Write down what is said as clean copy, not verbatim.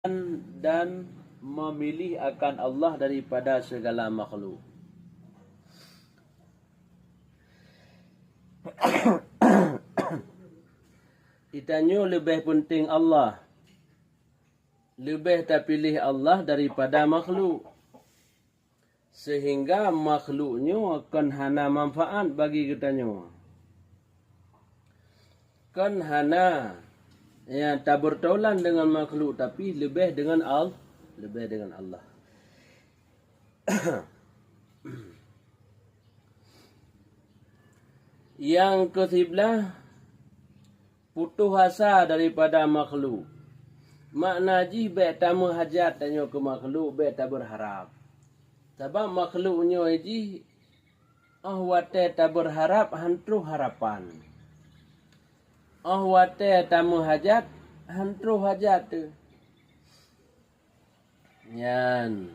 dan memilih akan Allah daripada segala makhluk. Ditanya lebih penting Allah, lebih terpilih Allah daripada makhluk, sehingga makhluknya akan hana manfaat bagi kitanya. Kan hana yang tak bertaulan dengan makhluk, tapi lebih dengan Allah. Yang ke-11, putus asa daripada makhluk. Makna ji baik tamu hajat tanya ke makhluk, baik tak berharap. Sebab makhluknya ji wate tak berharap hantru harapan. Wate tamu hajat hantru hajat tu. Yan.